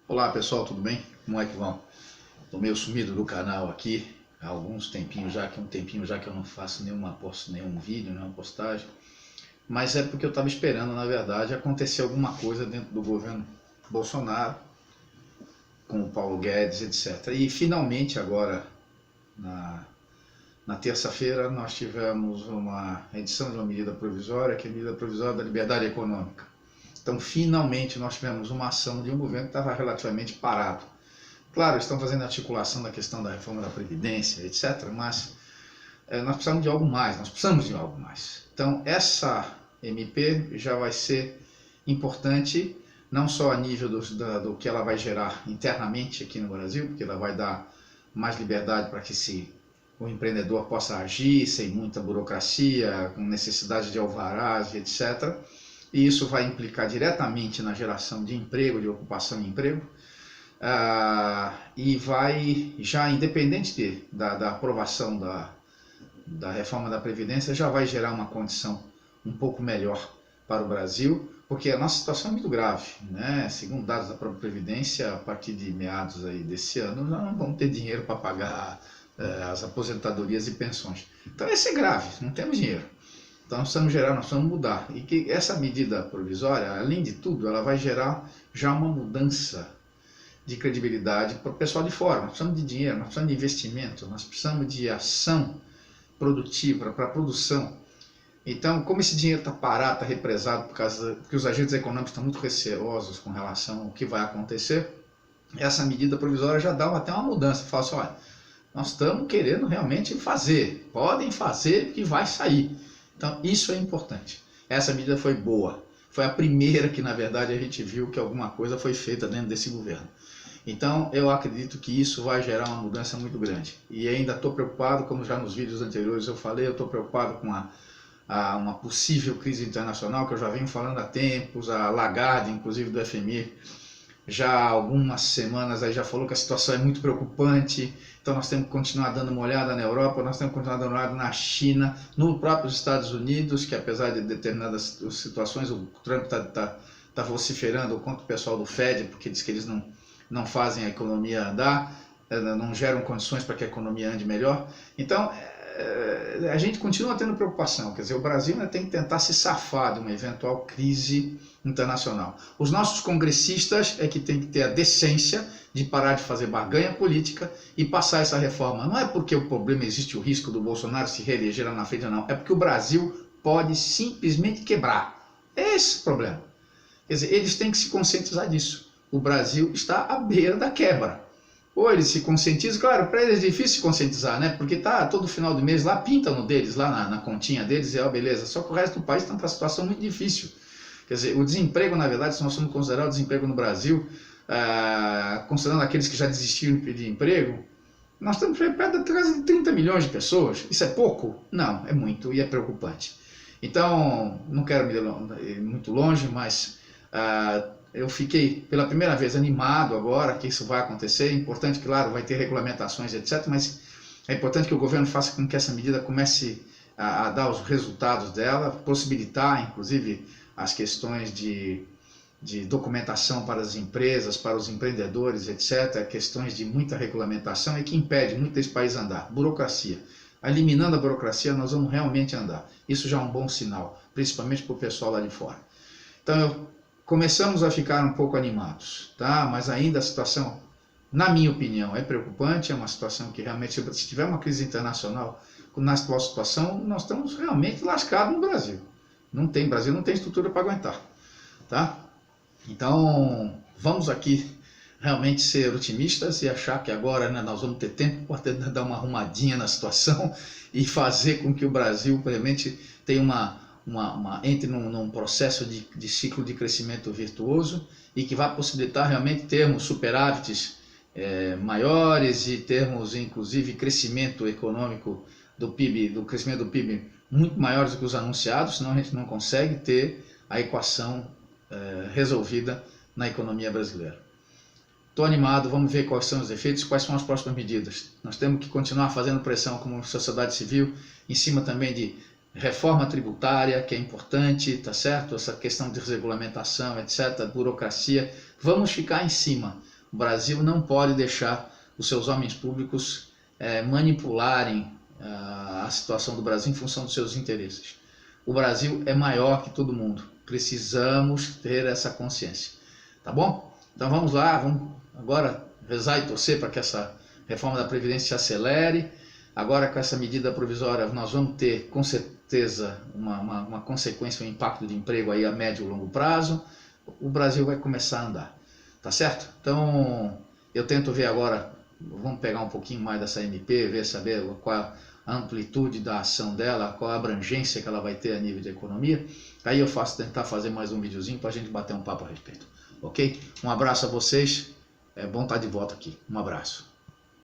Olá pessoal, tudo bem? Como é que vão? Estou meio sumido do canal aqui, há alguns tempinhos já, que eu não faço nenhum vídeo, nenhuma postagem, mas é porque eu estava esperando, na verdade, acontecer alguma coisa dentro do governo Bolsonaro, com o Paulo Guedes, etc. E finalmente agora, na terça-feira, nós tivemos uma edição de uma medida provisória, que é a medida provisória da liberdade econômica. Então, finalmente, nós tivemos uma ação de um governo que estava relativamente parado. Claro, estão fazendo articulação da questão da reforma da Previdência, etc., mas nós precisamos de algo mais, Então, essa MP já vai ser importante, não só a nível do que ela vai gerar internamente aqui no Brasil, porque ela vai dar mais liberdade para que o empreendedor possa agir sem muita burocracia, com necessidade de alvarás, etc., e isso vai implicar diretamente na geração de emprego, de ocupação e emprego, e vai, já independente da aprovação da reforma da Previdência, já vai gerar uma condição um pouco melhor para o Brasil, porque a nossa situação é muito grave, né? Segundo dados da própria Previdência, a partir de meados aí desse ano, já não vamos ter dinheiro para pagar as aposentadorias e pensões. Então isso é grave, não temos dinheiro. Então nós precisamos mudar. E que essa medida provisória, além de tudo, ela vai gerar já uma mudança de credibilidade para o pessoal de fora. Nós precisamos de dinheiro, nós precisamos de investimento, nós precisamos de ação produtiva para a produção. Então, como esse dinheiro está parado, está represado, porque os agentes econômicos estão muito receosos com relação ao que vai acontecer, essa medida provisória já dá até uma mudança. Fala assim, olha, nós estamos querendo realmente fazer, podem fazer que vai sair. Então, isso é importante. Essa medida foi boa. Foi a primeira que, na verdade, a gente viu que alguma coisa foi feita dentro desse governo. Então, eu acredito que isso vai gerar uma mudança muito grande. E ainda estou preocupado, como já nos vídeos anteriores eu falei, eu estou preocupado com uma possível crise internacional, que eu já venho falando há tempos, a Lagarde, inclusive do FMI, já há algumas semanas aí já falou que a situação é muito preocupante, então nós temos que continuar dando uma olhada na Europa, nós temos que continuar dando uma olhada na China, no próprio Estados Unidos, que apesar de determinadas situações, o Trump está vociferando contra o pessoal do Fed, porque diz que eles não fazem a economia andar, não geram condições para que a economia ande melhor. Então, a gente continua tendo preocupação, quer dizer, o Brasil tem que tentar se safar de uma eventual crise internacional. Os nossos congressistas é que tem que ter a decência de parar de fazer barganha política e passar essa reforma. Não é porque o problema existe o risco do Bolsonaro se reeleger lá na frente, não. É porque o Brasil pode simplesmente quebrar. É esse o problema. Quer dizer, eles têm que se conscientizar disso. O Brasil está à beira da quebra. Ou eles se conscientizam, claro, para eles é difícil se conscientizar, né? Porque tá todo final do mês lá, pinta no deles, lá na continha deles, e ó, beleza. Só que o resto do país está numa situação muito difícil. Quer dizer, o desemprego, na verdade, se nós formos considerar o desemprego no Brasil, considerando aqueles que já desistiram de pedir emprego, nós estamos perto de quase 30 milhões de pessoas. Isso é pouco? Não, é muito e é preocupante. Então, não quero ir muito longe, mas eu fiquei pela primeira vez animado agora que isso vai acontecer. É importante, claro, vai ter regulamentações, etc., mas é importante que o governo faça com que essa medida comece a dar os resultados dela, possibilitar, inclusive, as questões de documentação para as empresas, para os empreendedores, etc., questões de muita regulamentação e que impede muito desse país andar. Burocracia. Eliminando a burocracia, nós vamos realmente andar. Isso já é um bom sinal, principalmente para o pessoal lá de fora. Então, começamos a ficar um pouco animados, tá? Mas ainda a situação, na minha opinião, é preocupante, é uma situação que realmente, se tiver uma crise internacional, na atual situação, nós estamos realmente lascados no Brasil. Brasil não tem estrutura para aguentar, tá? Então, vamos aqui realmente ser otimistas e achar que agora, né, nós vamos ter tempo para dar uma arrumadinha na situação e fazer com que o Brasil realmente tenha entre num processo de ciclo de crescimento virtuoso e que vai possibilitar realmente termos superávites maiores e termos inclusive crescimento econômico do PIB, do crescimento do PIB muito maiores do que os anunciados, senão a gente não consegue ter a equação resolvida na economia brasileira. Estou animado, vamos ver quais são os efeitos, quais são as próximas medidas. Nós temos que continuar fazendo pressão como sociedade civil, em cima também de reforma tributária, que é importante, tá certo? Essa questão de desregulamentação, etc., burocracia. Vamos ficar em cima, O Brasil não pode deixar os seus homens públicos manipularem a situação do Brasil em função dos seus interesses. O Brasil é maior que todo mundo. Precisamos ter essa consciência. Tá bom? Então vamos lá, vamos agora rezar e torcer para que essa reforma da Previdência se acelere. Agora com essa medida provisória nós vamos ter com certeza uma consequência, um impacto de emprego aí a médio e longo prazo. O Brasil vai começar a andar. Tá certo? Então eu tento ver agora, vamos pegar um pouquinho mais dessa MP, saber qual a amplitude da ação dela, qual a abrangência que ela vai ter a nível de economia. Aí eu tentar fazer mais um videozinho para a gente bater um papo a respeito. Ok? Um abraço a vocês, é bom estar de volta aqui. Um abraço.